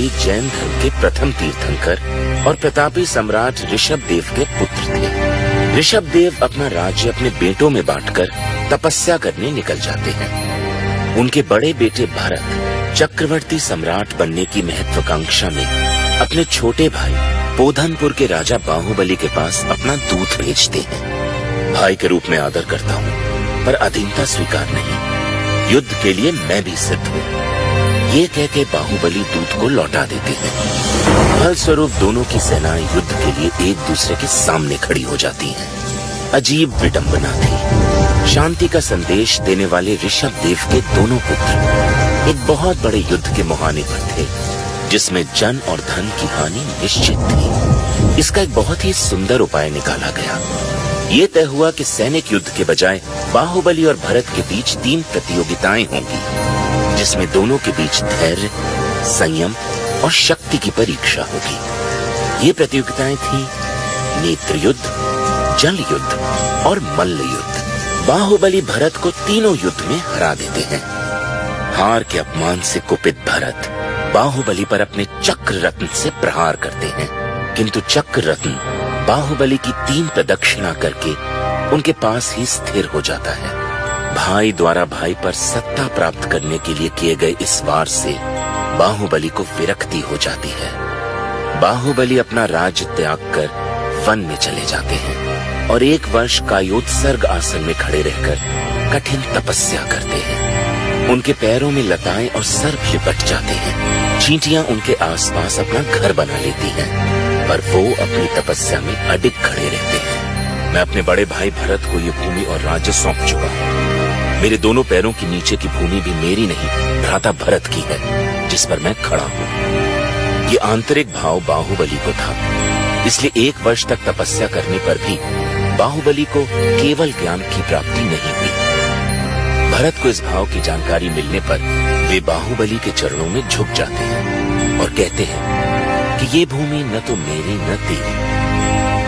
बाहुबली जैन धर्म के प्रथम तीर्थंकर और प्रतापी सम्राट ऋषभदेव के पुत्र थे। ऋषभदेव अपना राज्य अपने बेटों में बांटकर तपस्या करने निकल जाते हैं। उनके बड़े बेटे भरत चक्रवर्ती सम्राट बनने की महत्वाकांक्षा में अपने छोटे भाई पोधनपुर के राजा बाहुबली के पास अपना दूत भेजते हैं। भाई के रूप में आदर करता हूँ, पर अधीनता स्वीकार नहीं। युद्ध के लिए मैं भी सिद्ध हूँ। ये कह के बाहुबली दूत को लौटा देते हैं। फलस्वरूप दोनों की सेनाएं युद्ध के लिए एक दूसरे के सामने खड़ी हो जाती हैं। अजीब विडंबना थी। शांति का संदेश देने वाले ऋषभदेव के दोनों पुत्र एक बहुत बड़े युद्ध के मुहाने पर थे, जिसमें जन और धन की हानि निश्चित थी। इसका एक बहुत ही सुंदर उपाय निकाला गया। ये तय हुआ कि सैनिक युद्ध के बजाय बाहुबली और भरत के बीच 3 प्रतियोगिताएं होंगी, जिसमें दोनों के बीच धैर्य, संयम और शक्ति की परीक्षा होगी। ये प्रतियोगिताएं थी नेत्र युद्ध, जल युद्ध और मल्ल युद्ध। बाहुबली भरत को तीनों युद्ध में हरा देते हैं। हार के अपमान से कुपित भरत बाहुबली पर अपने चक्र रत्न से प्रहार करते हैं, किंतु चक्र रत्न बाहुबली की 3 प्रदक्षिणा करके उनके पास ही स्थिर हो जाता है। भाई द्वारा भाई पर सत्ता प्राप्त करने के लिए किए गए इस वार से बाहुबली को विरक्ति हो जाती है। बाहुबली अपना राज्य त्याग कर वन में चले जाते हैं और 1 वर्ष कायोत्सर्ग आसन में खड़े रहकर कठिन तपस्या करते हैं। उनके पैरों में लताएं और सर्प लिपट जाते हैं। चींटियां उनके आसपास अपना घर बना लेती हैं, पर वो अपनी तपस्या में अडिग खड़े रहते हैं। मैं अपने बड़े भाई भरत को ये भूमि और राज्य सौंप चुका हूँ। मेरे दोनों पैरों के नीचे की भूमि भी मेरी नहीं, भ्राता भरत की है, जिस पर मैं खड़ा हूँ। ये आंतरिक भाव बाहुबली को था, इसलिए 1 वर्ष तक तपस्या करने पर भी बाहुबली को केवल ज्ञान की प्राप्ति नहीं हुई। भरत को इस भाव की जानकारी मिलने पर वे बाहुबली के चरणों में झुक जाते हैं और कहते हैं कि ये भूमि न तो मेरी न तेरी,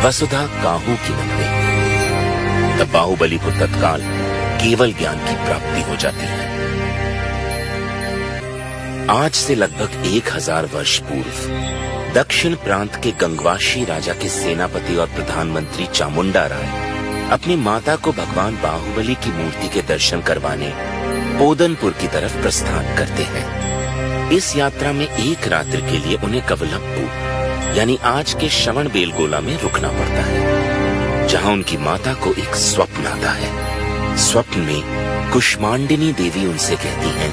वसुधा काहू की न भरे। तब बाहुबली को तत्काल केवल ज्ञान की प्राप्ति हो जाती है। आज से लगभग 1000 वर्ष पूर्व दक्षिण प्रांत के गंगवाशी राजा के सेनापति और प्रधानमंत्री चामुंडा राय अपनी माता को भगवान बाहुबली की मूर्ति के दर्शन करवाने पोधनपुर की तरफ प्रस्थान करते हैं। इस यात्रा में 1 रात्रि के लिए उन्हें कवलप्पू यानी आज के श्रवणबेलगोला में रुकना पड़ता है, जहां उनकी माता को एक स्वप्न आता है। स्वप्न में कुष्मांडिनी देवी उनसे कहती हैं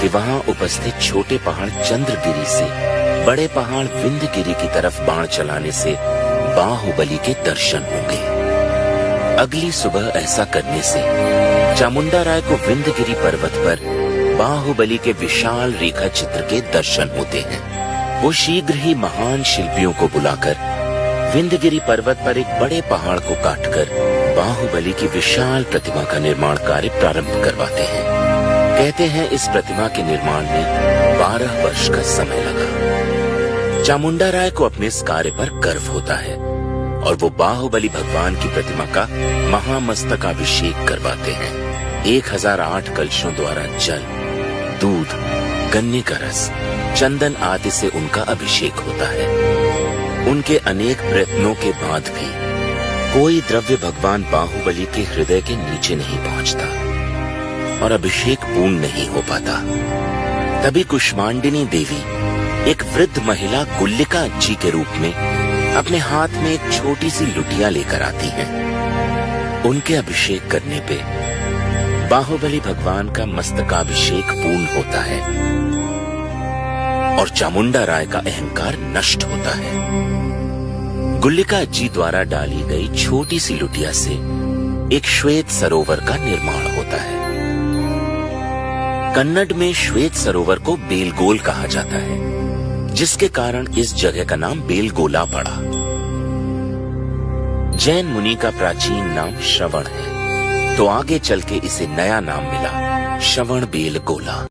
कि वहां उपस्थित छोटे पहाड़ चंद्रगिरी से बड़े पहाड़ विंध्यगिरी की तरफ बाण चलाने से बाहुबली के दर्शन होंगे। अगली सुबह ऐसा करने से चामुंडा राय को विंध्यगिरी पर्वत पर बाहुबली के विशाल रेखा चित्र के दर्शन होते हैं। वो शीघ्र ही महान शिल्पियों को बुलाकर विंध्यगिरी पर्वत पर एक बड़े पहाड़ को काटकर बाहुबली की विशाल प्रतिमा का निर्माण कार्य प्रारंभ करवाते हैं। कहते हैं इस प्रतिमा के निर्माण में 12 वर्ष का समय लगा। चामुंडा राय को अपने इस कार्य पर गर्व होता है और वो बाहुबली भगवान की प्रतिमा का महामस्तकाभिषेक करवाते हैं। 1008 कलशों द्वारा जल, दूध, गन्ने का रस, चंदन आदि से उनका अभिषेक होता है। उनके अनेक प्रयत्नों के बाद भी कोई द्रव्य भगवान बाहुबली के हृदय के नीचे नहीं पहुंचता और अभिषेक पूर्ण नहीं हो पाता। तभी कुष्मांडिनी देवी एक वृद्ध महिला गुल्लिका जी के रूप में अपने हाथ में एक छोटी सी लुटिया लेकर आती हैं। उनके अभिषेक करने पे बाहुबली भगवान का मस्तकाभिषेक पूर्ण होता है और चामुंडा राय का अहंकार नष्ट होता है। गुल्लिका जी द्वारा डाली गई छोटी सी लुटिया से एक श्वेत सरोवर का निर्माण होता है। कन्नड़ में श्वेत सरोवर को बेलगोल कहा जाता है, जिसके कारण इस जगह का नाम बेलगोला पड़ा। जैन मुनि का प्राचीन नाम श्रवण है, तो आगे चल के इसे नया नाम मिला श्रवणबेलगोला।